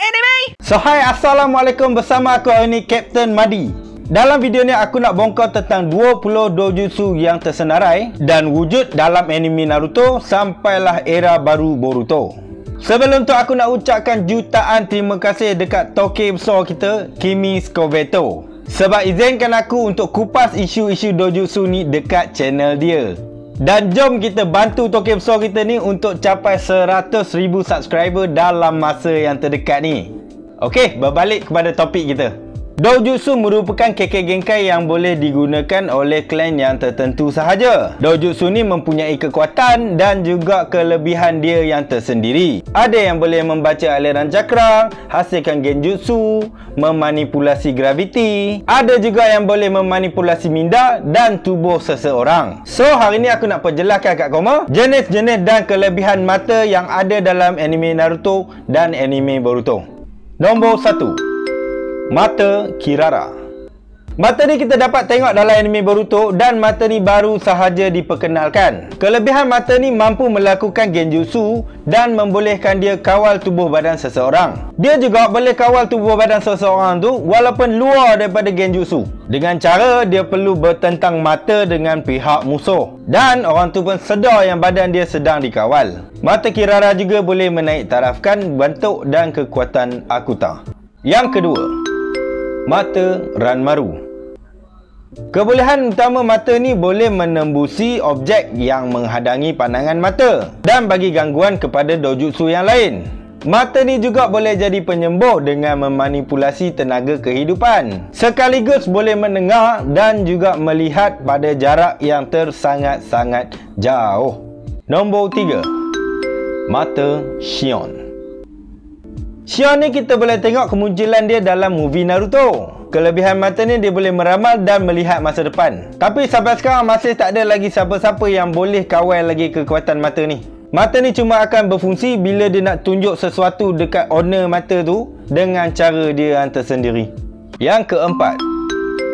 anime. So hai, Assalamualaikum, bersama aku hari ni Captain Madi. Dalam video ni aku nak bongkar tentang 20 dojutsu yang tersenarai dan wujud dalam anime Naruto sampailah era baru Boruto. Sebelum tu aku nak ucapkan jutaan terima kasih dekat toke besar kita, Kimi Scoveto, sebab izinkan aku untuk kupas isu-isu dojutsu ni dekat channel dia. Dan jom kita bantu toke besar kita ni untuk capai 100,000 subscriber dalam masa yang terdekat ni. Okey, berbalik kepada topik kita. Dojutsu merupakan keke genkai yang boleh digunakan oleh klan yang tertentu sahaja. Dojutsu ni mempunyai kekuatan dan juga kelebihan dia yang tersendiri. Ada yang boleh membaca aliran cakra, hasilkan genjutsu, memanipulasi graviti. Ada juga yang boleh memanipulasi minda dan tubuh seseorang. So, hari ni aku nak perjelaskan kat korang jenis-jenis dan kelebihan mata yang ada dalam anime Naruto dan anime Boruto. Nombor 1. Mata Kirara. Mata ni kita dapat tengok dalam anime Boruto dan mata ni baru sahaja diperkenalkan. Kelebihan mata ni mampu melakukan genjutsu dan membolehkan dia kawal tubuh badan seseorang. Dia juga boleh kawal tubuh badan seseorang tu walaupun luar daripada genjutsu, dengan cara dia perlu bertentang mata dengan pihak musuh dan orang tu pun sedar yang badan dia sedang dikawal. Mata Kirara juga boleh menaik tarafkan bentuk dan kekuatan Akuta. Yang kedua, mata Ranmaru. Kebolehan utama mata ni boleh menembusi objek yang menghadangi pandangan mata dan bagi gangguan kepada dojutsu yang lain. Mata ni juga boleh jadi penyembuh dengan memanipulasi tenaga kehidupan, sekaligus boleh mendengar dan juga melihat pada jarak yang tersangat-sangat jauh. Nombor 3. Mata Shion. Shion ni kita boleh tengok kemunculan dia dalam movie Naruto. Kelebihan mata ni dia boleh meramal dan melihat masa depan. Tapi sampai sekarang masih tak ada lagi siapa-siapa yang boleh kawal lagi kekuatan mata ni. Mata ni cuma akan berfungsi bila dia nak tunjuk sesuatu dekat owner mata tu dengan cara dia yang tersendiri. Yang keempat,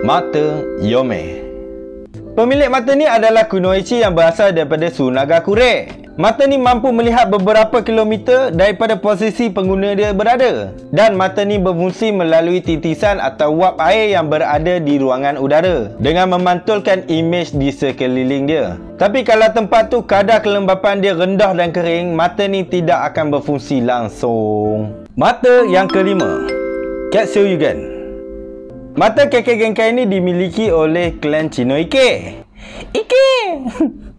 mata Yome. Pemilik mata ni adalah Kunoichi yang berasal daripada Sunagakure. Mata ni mampu melihat beberapa kilometer daripada posisi pengguna dia berada. Dan mata ni berfungsi melalui titisan atau wap air yang berada di ruangan udara dengan memantulkan imej di sekeliling dia. Tapi kalau tempat tu kadar kelembapan dia rendah dan kering, mata ni tidak akan berfungsi langsung. Mata yang kelima, Katsuyugen. Mata keke genkai ni dimiliki oleh klan Shinoike.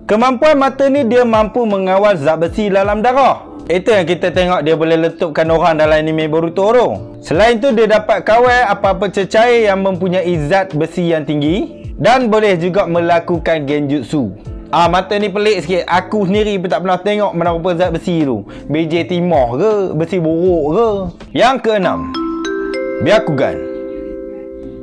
Kemampuan mata ni dia mampu mengawal zat besi dalam darah. Itu yang kita tengok dia boleh letupkan orang dalam anime Boruto tu. Selain tu dia dapat kawal apa-apa cecair yang mempunyai zat besi yang tinggi dan boleh juga melakukan genjutsu. Mata ni pelik sikit. Aku sendiri pun tak pernah tengok mana rupa zat besi tu. Biji timah ke? Besi buruk ke? Yang keenam, Byakugan.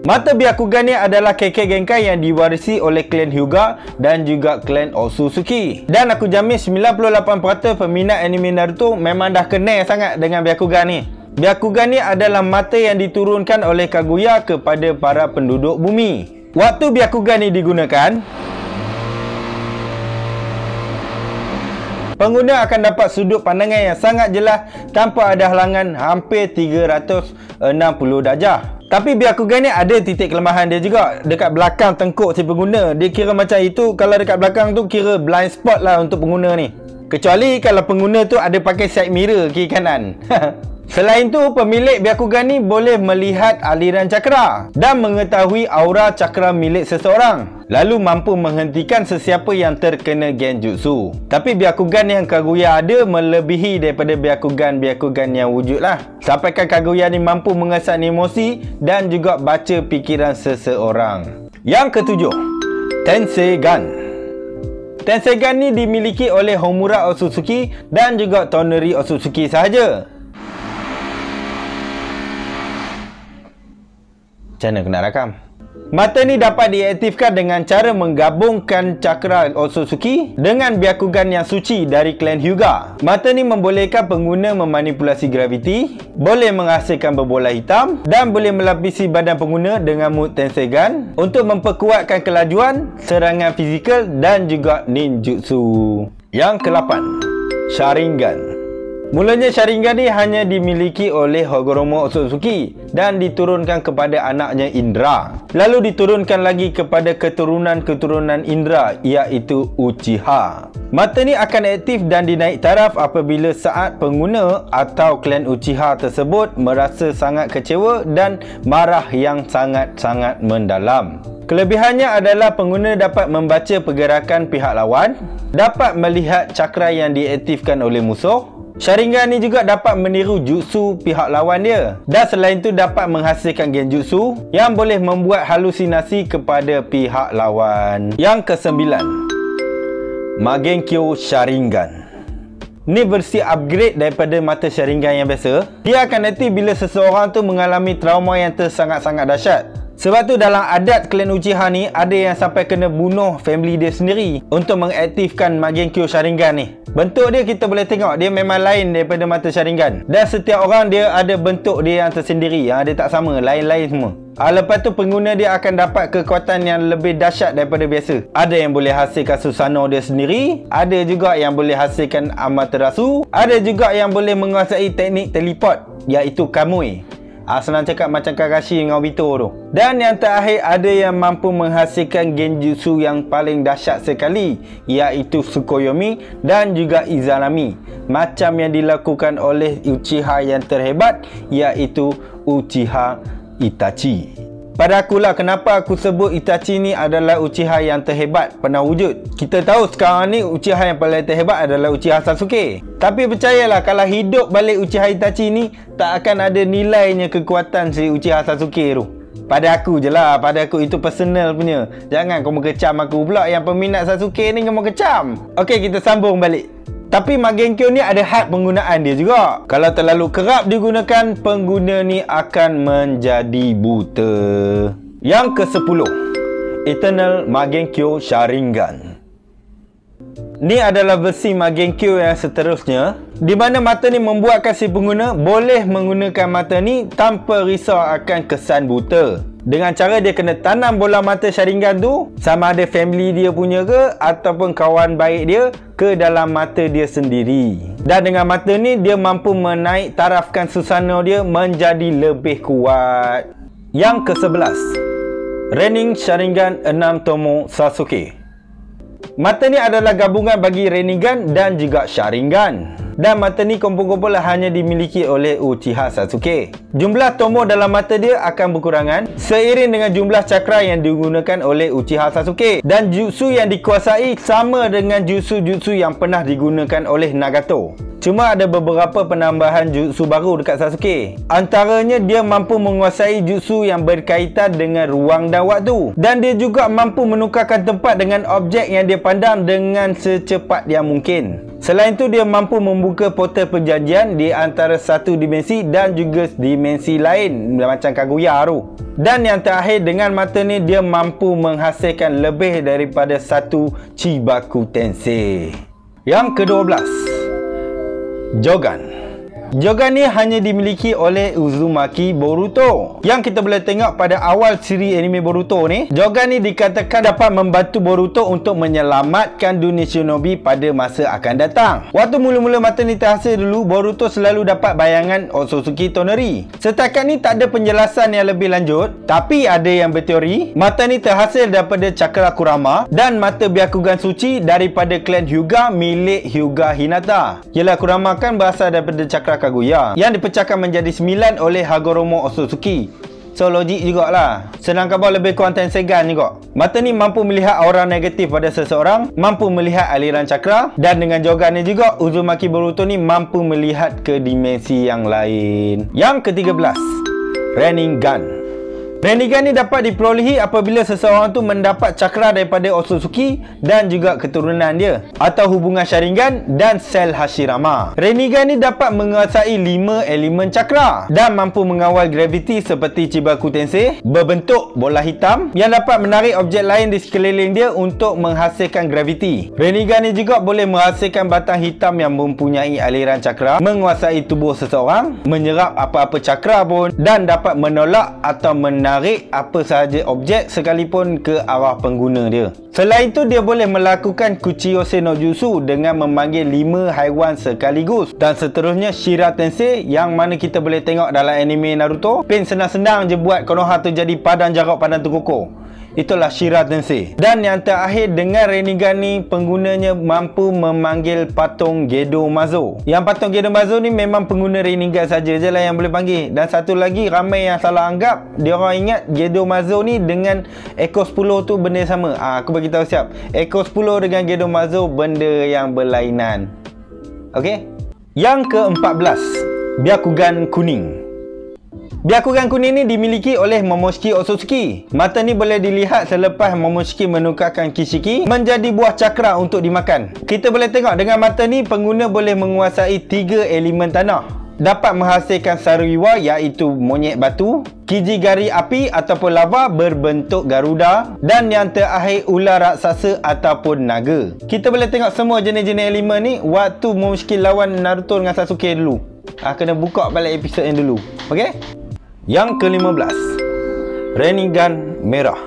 Mata Byakugan ni adalah keke genkai yang diwarisi oleh klan Hyuga dan juga klan Otsutsuki. Dan aku jamin 98% peminat anime Naruto memang dah kenal sangat dengan Byakugan ni. Byakugan ni adalah mata yang diturunkan oleh Kaguya kepada para penduduk bumi. Waktu Byakugan ni digunakan, pengguna akan dapat sudut pandangan yang sangat jelas tanpa ada halangan hampir 360 darjah. Tapi Byakugan ni ada titik kelemahan dia juga. Dekat belakang tengkuk si pengguna, dia kira macam itu. Kalau dekat belakang tu kira blind spot lah untuk pengguna ni. Kecuali kalau pengguna tu ada pakai side mirror kiri kanan. Selain tu, pemilik Byakugan ni boleh melihat aliran cakra dan mengetahui aura cakra milik seseorang, lalu mampu menghentikan sesiapa yang terkena genjutsu. Tapi Byakugan yang Kaguya ada melebihi daripada Byakugan yang wujud lah. Sampaikan Kaguya ni mampu mengesan emosi dan juga baca fikiran seseorang. Yang ketujuh, Tensei Gun. Tensei Gun ni dimiliki oleh Homura Otsutsuki dan juga Toneri Otsutsuki sahaja. Macam mana aku nak rakam? Mata ni dapat diaktifkan dengan cara menggabungkan cakra Otsutsuki dengan Byakugan yang suci dari klan Hyuga. Mata ni membolehkan pengguna memanipulasi graviti, boleh menghasilkan berbola hitam dan boleh melapisi badan pengguna dengan mood Tensei Gun untuk memperkuatkan kelajuan, serangan fizikal dan juga ninjutsu. Yang ke-8, Sharingan. Mulanya Sharingan ni hanya dimiliki oleh Hagoromo Otsutsuki dan diturunkan kepada anaknya Indra. Lalu diturunkan lagi kepada keturunan-keturunan Indra, iaitu Uchiha. Mata ni akan aktif dan dinaik taraf apabila saat pengguna atau klan Uchiha tersebut merasa sangat kecewa dan marah yang sangat-sangat mendalam. Kelebihannya adalah pengguna dapat membaca pergerakan pihak lawan, dapat melihat cakra yang diaktifkan oleh musuh. Sharingan ni juga dapat meniru jutsu pihak lawan dia. Dan selain itu dapat menghasilkan genjutsu yang boleh membuat halusinasi kepada pihak lawan. Yang ke-9, Mangekyou Sharingan. Ni versi upgrade daripada mata Sharingan yang biasa. Dia akan aktif bila seseorang tu mengalami trauma yang sangat-sangat dahsyat. Sebab tu dalam adat klan Uchiha ni, ada yang sampai kena bunuh family dia sendiri untuk mengaktifkan Mangekyou Sharingan ni. Bentuk dia kita boleh tengok, dia memang lain daripada mata Sharingan. Dan setiap orang dia ada bentuk dia yang tersendiri, yang dia tak sama, lain-lain semua. Lepas tu pengguna dia akan dapat kekuatan yang lebih dahsyat daripada biasa. Ada yang boleh hasilkan Susanoo dia sendiri, ada juga yang boleh hasilkan Amaterasu, ada juga yang boleh menguasai teknik teleport, iaitu Kamui. Senang cakap macam Kakashi dengan Obito tu. Dan yang terakhir, ada yang mampu menghasilkan genjutsu yang paling dahsyat sekali, iaitu Tsukuyomi dan juga Izanami, macam yang dilakukan oleh Uchiha yang terhebat, iaitu Uchiha Itachi. Pada akulah kenapa aku sebut Itachi ni adalah Uchiha yang terhebat pernah wujud. Kita tahu sekarang ni Uchiha yang paling terhebat adalah Uchiha Sasuke. Tapi percayalah, kalau hidup balik Uchiha Itachi ni, tak akan ada nilainya kekuatan si Uchiha Sasuke tu. Pada aku je lah, pada aku itu personal punya. Jangan kau mengecam aku pula yang peminat Sasuke ni kau kecam. Okey, kita sambung balik. Tapi Mangekyou ni ada had penggunaan dia juga. Kalau terlalu kerap digunakan, pengguna ni akan menjadi buta. Yang ke-10, Eternal Mangekyou Sharingan. Ni adalah versi Mangekyou yang seterusnya, di mana mata ni membuatkan si pengguna boleh menggunakan mata ni tanpa risau akan kesan buta. Dengan cara dia kena tanam bola mata Sharingan tu, sama ada family dia punya ke ataupun kawan baik dia, ke dalam mata dia sendiri. Dan dengan mata ni dia mampu menaik tarafkan Susanoo dia menjadi lebih kuat. Yang ke-11, Renin Sharingan 6 Tomo Sasuke. Mata ni adalah gabungan bagi Rinnegan dan juga Sharingan. Dan mata ni kumpul-kumpul hanya dimiliki oleh Uchiha Sasuke. Jumlah tomo dalam mata dia akan berkurangan seiring dengan jumlah cakra yang digunakan oleh Uchiha Sasuke. Dan jutsu yang dikuasai sama dengan jutsu-jutsu yang pernah digunakan oleh Nagato. Cuma ada beberapa penambahan jutsu baru dekat Sasuke. Antaranya dia mampu menguasai jutsu yang berkaitan dengan ruang dan waktu. Dan dia juga mampu menukarkan tempat dengan objek yang dia pandang dengan secepat yang mungkin. Selain itu, dia mampu membuka portal perjanjian di antara satu dimensi dan juga dimensi lain macam Kaguya tu. Dan yang terakhir, dengan mata ni dia mampu menghasilkan lebih daripada satu Chibaku Tensei. Yang ke-12, Jogan. Jogan ni hanya dimiliki oleh Uzumaki Boruto. Yang kita boleh tengok pada awal siri anime Boruto ni, Jogan ni dikatakan dapat membantu Boruto untuk menyelamatkan dunia shinobi pada masa akan datang. Waktu mula-mula mata ni terhasil dulu, Boruto selalu dapat bayangan Otsutsuki Toneri. Setakat ni tak ada penjelasan yang lebih lanjut, tapi ada yang berteori mata ni terhasil daripada cakra Kurama dan mata Byakugan suci daripada klan Hyuga milik Hyuga Hinata. Yelah, Kurama kan berasal daripada cakra Kaguya yang dipecahkan menjadi 9 oleh Hagoromo Otsutsuki. So logik jugalah. Senang khabar lebih kurang Tensegan juga. Mata ni mampu melihat aura negatif pada seseorang, mampu melihat aliran cakra, dan dengan Jogan ni juga Uzumaki Boruto ni mampu melihat ke dimensi yang lain. Yang ke-13, Rinnegan. Rinnegan ni dapat diperolehi apabila seseorang tu mendapat cakra daripada Otsutsuki dan juga keturunan dia, atau hubungan Sharingan dan sel Hashirama. Rinnegan ni dapat menguasai 5 elemen cakra dan mampu mengawal graviti seperti Chibaku Tensei, berbentuk bola hitam yang dapat menarik objek lain di sekeliling dia untuk menghasilkan graviti. Rinnegan ni juga boleh menghasilkan batang hitam yang mempunyai aliran cakra, menguasai tubuh seseorang, menyerap apa-apa cakra pun, dan dapat menolak atau menarik apa sahaja objek sekalipun ke arah pengguna dia. Selain itu, dia boleh melakukan Kuchiyose no Jutsu dengan memanggil 5 haiwan sekaligus. Dan seterusnya Shira Tensei yang mana kita boleh tengok dalam anime Naruto. Pin senang-senang je buat Konoha tu jadi padang jarak padang terkukur. Itulah Shira Tensei. Dan yang terakhir, dengan Rinnegan ni penggunanya mampu memanggil patung Gedo Mazo. Yang patung Gedo Mazo ni memang pengguna Rinnegan saja je lah yang boleh panggil. Dan satu lagi, ramai yang salah anggap, dia orang ingat Gedo Mazo ni dengan Echo 10 tu benda sama. Aku bagi tahu siap, Echo 10 dengan Gedo Mazo benda yang berlainan. Okey. Yang ke-14, Byakugan kuning. Byakugan kuning ni dimiliki oleh Momoshiki Otsutsuki. Mata ni boleh dilihat selepas Momoshiki menukarkan Kishiki menjadi buah cakra untuk dimakan. Kita boleh tengok dengan mata ni pengguna boleh menguasai 3 elemen tanah. Dapat menghasilkan Saruiwa iaitu monyet batu, Kijigari api ataupun lava berbentuk Garuda, dan yang terakhir ular raksasa ataupun naga. Kita boleh tengok semua jenis-jenis elemen ni waktu Momoshiki lawan Naruto dengan Sasuke dulu. Kena buka balik episod yang dulu. Okey? Yang ke-15, Rinnegan merah.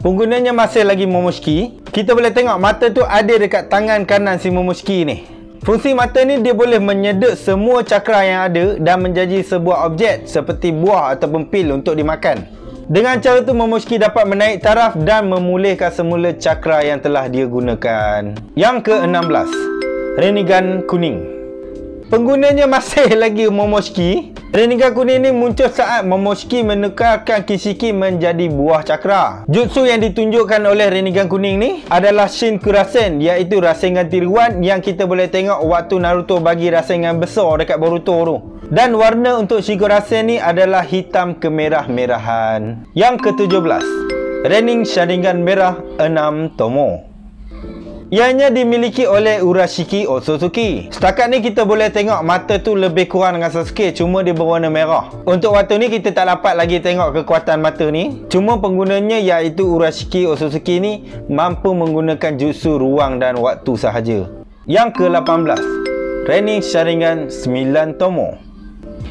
Penggunanya masih lagi Momoshiki. Kita boleh tengok mata tu ada dekat tangan kanan si Momoshiki ni. Fungsi mata ni dia boleh menyedut semua cakra yang ada dan menjadi sebuah objek seperti buah ataupun pil untuk dimakan. Dengan cara tu Momoshiki dapat menaik taraf dan memulihkan semula cakra yang telah dia gunakan. Yang ke-16, Rinnegan kuning. Penggunanya masih lagi Momoshiki. Rinnegan kuning ni muncul saat Momoshiki menukarkan Kishiki menjadi buah cakra. Jutsu yang ditunjukkan oleh Rinnegan kuning ni adalah Shinkurasen, iaitu rasengan tiruan yang kita boleh tengok waktu Naruto bagi rasengan besar dekat Boruto tu. Dan warna untuk Shinkurasen ni adalah hitam kemerah-merahan. Yang ke-17, Renin Sharingan merah 6 tomo. Ianya dimiliki oleh Urashiki Otsutsuki. Setakat ni kita boleh tengok mata tu lebih kurang dengan Sasuke, cuma dia berwarna merah. Untuk waktu ni kita tak dapat lagi tengok kekuatan mata ni. Cuma penggunanya iaitu Urashiki Otsutsuki ni mampu menggunakan jutsu ruang dan waktu sahaja. Yang ke-18, Renin Sharingan 9 tomo.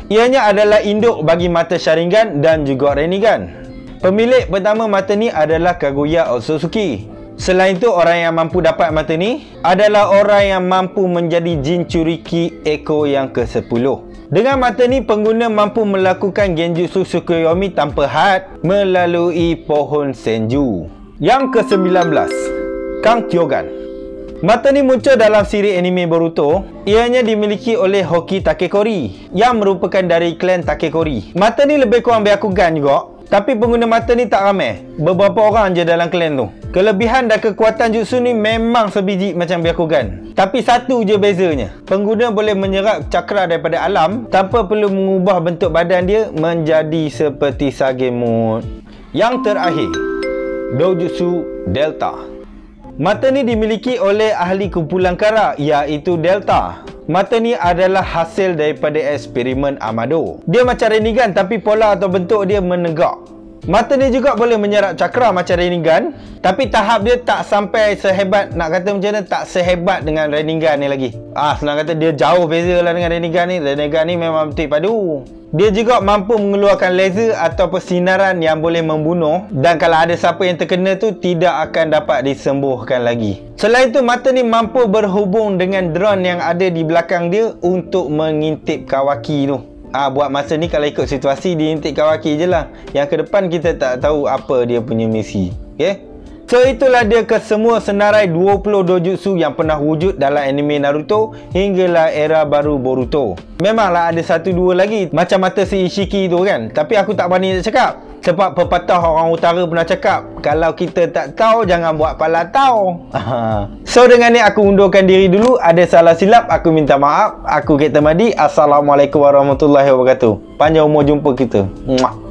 Ianya adalah induk bagi mata Sharingan dan juga Rinnegan. Pemilik pertama mata ni adalah Kaguya Otsutsuki. Selain itu, orang yang mampu dapat mata ni adalah orang yang mampu menjadi Jinchuriki Echo yang ke-10. Dengan mata ni, pengguna mampu melakukan Genjutsu Tsukuyomi tanpa had melalui pohon Senju. Yang ke-19, Kang Kyogan. Mata ni muncul dalam siri anime Boruto. Ianya dimiliki oleh Hoki Takekori yang merupakan dari klan Takekori. Mata ni lebih kurang Byakugan juga. Tapi pengguna mata ni tak ramai. Beberapa orang je dalam klan tu. Kelebihan dan kekuatan jutsu ni memang sebiji macam Byakugan. Tapi satu je bezanya. Pengguna boleh menyerap cakra daripada alam tanpa perlu mengubah bentuk badan dia menjadi seperti Sagemon. Yang terakhir, Dojutsu Delta. Mata ni dimiliki oleh ahli kumpulan kara iaitu Delta. Mata ni adalah hasil daripada eksperimen Amado. Dia macam Rinnegan tapi pola atau bentuk dia menegak. Mata ni juga boleh menyerap cakra macam Rinnegan, tapi tahap dia tak sampai sehebat, nak kata macam mana, tak sehebat dengan Rinnegan ni lagi. Senang kata dia jauh beza lah dengan Rinnegan ni. Rinnegan ni memang betul padu. Dia juga mampu mengeluarkan laser atau persinaran yang boleh membunuh, dan kalau ada siapa yang terkena tu tidak akan dapat disembuhkan lagi. Selain itu, mata ni mampu berhubung dengan drone yang ada di belakang dia untuk mengintip Kawaki tu. Buat masa ni kalau ikut situasi diintip Kawaki je lah. Yang ke depan kita tak tahu apa dia punya misi. Okay? So itulah dia ke semua senarai 20 dojutsu yang pernah wujud dalam anime Naruto hinggalah era baru Boruto. Memanglah ada 1-2 lagi macam mata si Ishiki tu kan. Tapi aku tak berani nak cakap. Sebab pepatah orang utara pernah cakap, kalau kita tak tahu jangan buat pala tahu. So dengan ni aku undurkan diri dulu. Ada salah silap aku minta maaf. Aku Captain Madi. Assalamualaikum warahmatullahi wabarakatuh. Panjang umur jumpa kita. Muah.